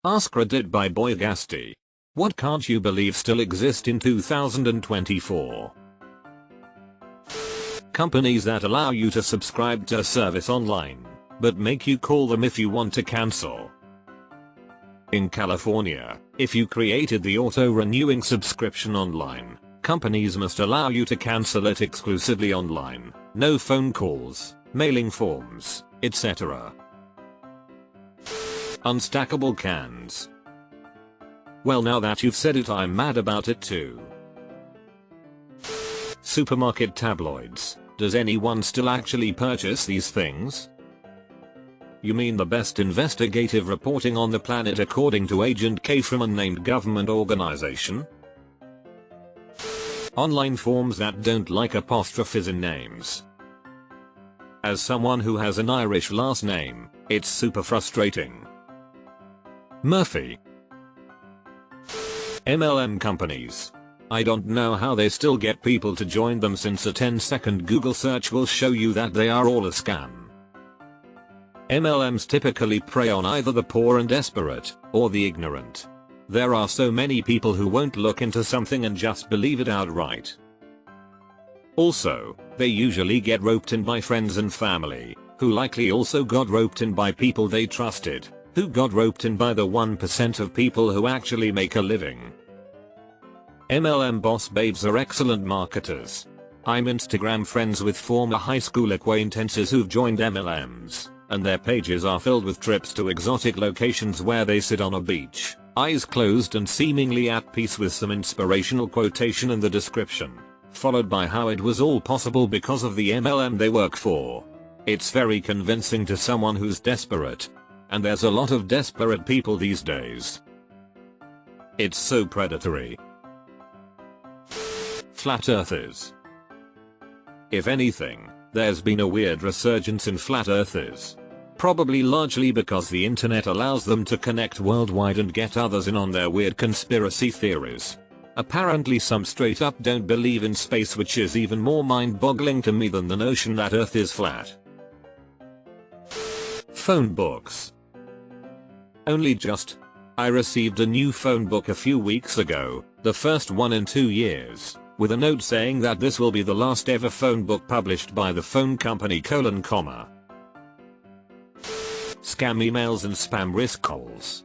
AskReddit by Boygasti. What can't you believe still exist in 2024? Companies that allow you to subscribe to a service online, but make you call them if you want to cancel. In California, if you created the auto-renewing subscription online, companies must allow you to cancel it exclusively online, no phone calls, mailing forms, etc. Unstackable cans. Well, now that you've said it, I'm mad about it too. Supermarket tabloids. Does anyone still actually purchase these things? You mean the best investigative reporting on the planet according to Agent K from an unnamed government organization? Online forms that don't like apostrophes in names. As someone who has an Irish last name, it's super frustrating. Murphy. MLM companies. I don't know how they still get people to join them, since a 10-second Google search will show you that they are all a scam. MLMs typically prey on either the poor and desperate, or the ignorant. There are so many people who won't look into something and just believe it outright. Also, they usually get roped in by friends and family, who likely also got roped in by people they trusted, who got roped in by the 1% of people who actually make a living. MLM boss babes are excellent marketers. I'm Instagram friends with former high school acquaintances who've joined MLMs, and their pages are filled with trips to exotic locations where they sit on a beach, eyes closed and seemingly at peace, with some inspirational quotation in the description, followed by how it was all possible because of the MLM they work for. It's very convincing to someone who's desperate. And there's a lot of desperate people these days. It's so predatory. Flat earthers. If anything, there's been a weird resurgence in flat earthers. Probably largely because the internet allows them to connect worldwide and get others in on their weird conspiracy theories. Apparently some straight up don't believe in space, which is even more mind-boggling to me than the notion that Earth is flat. Phone books. Only just. I received a new phone book a few weeks ago, the first one in 2 years, with a note saying that this will be the last ever phone book published by the phone company : Scam emails and spam risk calls.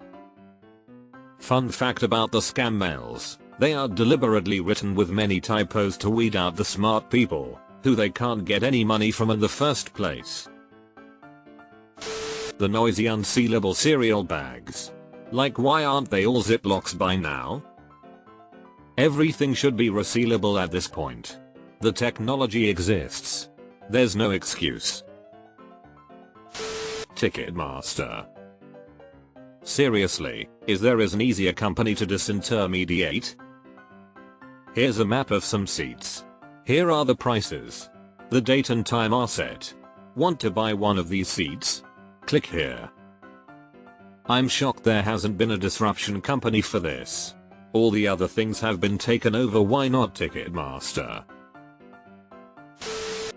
Fun fact about the scam mails: they are deliberately written with many typos to weed out the smart people, who they can't get any money from in the first place. The noisy unsealable cereal bags. Like, why aren't they all Ziplocs by now? Everything should be resealable at this point. The technology exists. There's no excuse. Ticketmaster. Seriously, is there an easier company to disintermediate? Here's a map of some seats. Here are the prices. The date and time are set. Want to buy one of these seats? Click here. I'm shocked there hasn't been a disruption company for this. All the other things have been taken over, why not Ticketmaster?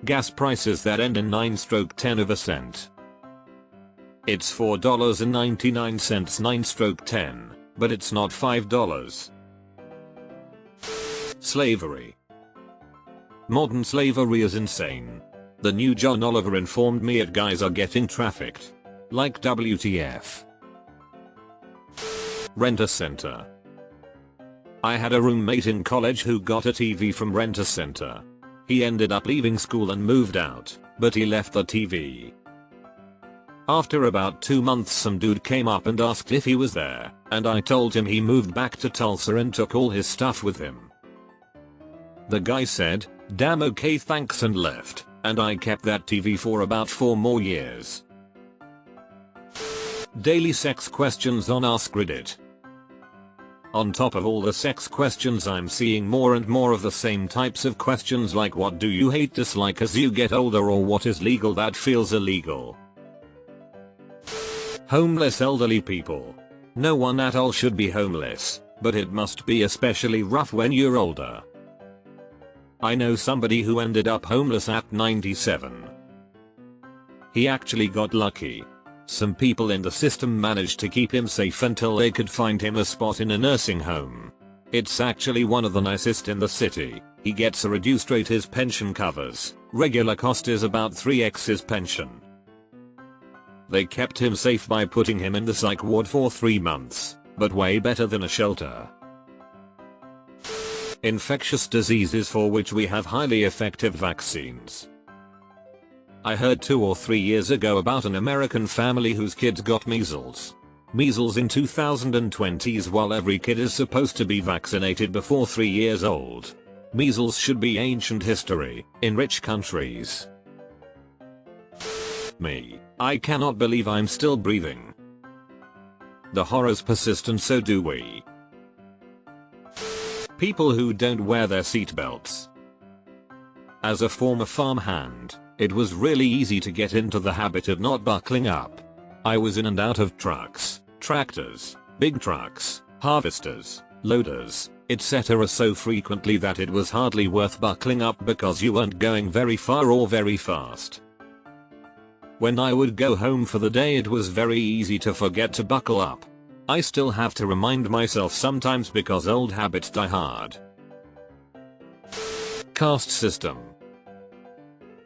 Gas prices that end in 9/10 cent. It's $4.99 9/10, but it's not $5. Slavery. Modern slavery is insane. The new John Oliver informed me it guys are getting trafficked. Like, WTF. Rent-A-Center. I had a roommate in college who got a TV from Rent-A-Center. He ended up leaving school and moved out, but he left the TV. After about 2 months, some dude came up and asked if he was there, and I told him he moved back to Tulsa and took all his stuff with him. The guy said, "Damn, okay, thanks," and left, and I kept that TV for about 4 more years. Daily sex questions on AskReddit. On top of all the sex questions, I'm seeing more and more of the same types of questions, like what do you hate, dislike as you get older, or what is legal that feels illegal. Homeless elderly people. No one at all should be homeless, but it must be especially rough when you're older. I know somebody who ended up homeless at 97. He actually got lucky. Some people in the system managed to keep him safe until they could find him a spot in a nursing home. It's actually one of the nicest in the city. He gets a reduced rate his pension covers. Regular cost is about 3x his pension. They kept him safe by putting him in the psych ward for 3 months, but way better than a shelter. Infectious diseases for which we have highly effective vaccines. I heard 2 or 3 years ago about an American family whose kids got measles. Measles in 2020s, while every kid is supposed to be vaccinated before 3 years old. Measles should be ancient history in rich countries. Me. I cannot believe I'm still breathing. The horrors persist, and so do we. People who don't wear their seatbelts. As a former farmhand, it was really easy to get into the habit of not buckling up. I was in and out of trucks, tractors, big trucks, harvesters, loaders, etc. so frequently that it was hardly worth buckling up because you weren't going very far or very fast. When I would go home for the day, it was very easy to forget to buckle up. I still have to remind myself sometimes because old habits die hard. Caste system.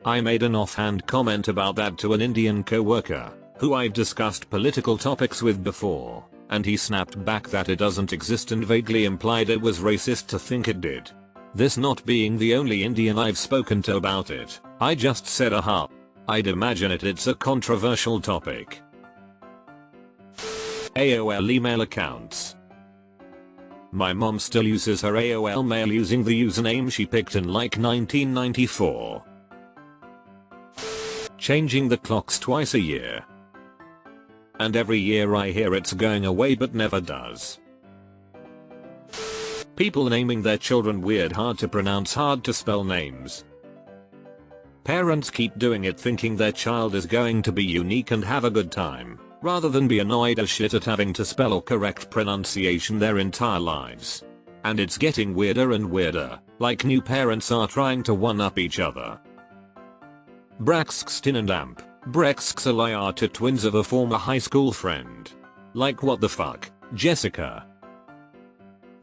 I made an offhand comment about that to an Indian co-worker, who I've discussed political topics with before, and he snapped back that it doesn't exist and vaguely implied it was racist to think it did. This not being the only Indian I've spoken to about it, I just said aha. I'd imagine it's a controversial topic. AOL email accounts. My mom still uses her AOL mail using the username she picked in like 1994. Changing the clocks twice a year. And every year I hear it's going away but never does. People naming their children weird, hard to pronounce, hard to spell names. Parents keep doing it thinking their child is going to be unique and have a good time, rather than be annoyed as shit at having to spell or correct pronunciation their entire lives. And it's getting weirder and weirder, like new parents are trying to one-up each other. Braxton and Amp. Brexxalai are two twins of a former high school friend. Like what the fuck, Jessica?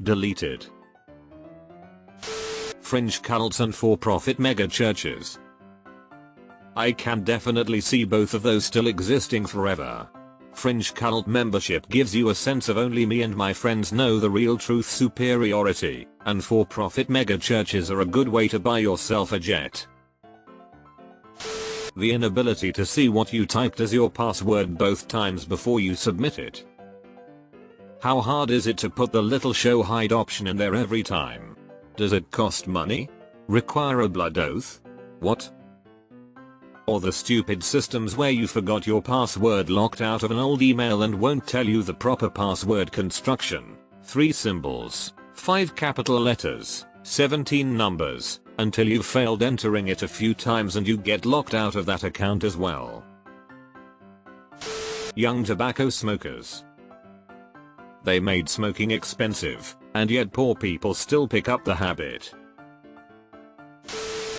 Deleted. Fringe cults and for-profit mega churches. I can definitely see both of those still existing forever. Fringe cult membership gives you a sense of only me and my friends know the real truth superiority, and for-profit mega churches are a good way to buy yourself a jet. The inability to see what you typed as your password both times before you submit it. How hard is it to put the little show hide option in there every time? Does it cost money? Require a blood oath? What? Or the stupid systems where you forgot your password locked out of an old email and won't tell you the proper password construction. 3 symbols, 5 capital letters, 17 numbers, until you've failed entering it a few times and you get locked out of that account as well. Young tobacco smokers. They made smoking expensive, and yet poor people still pick up the habit.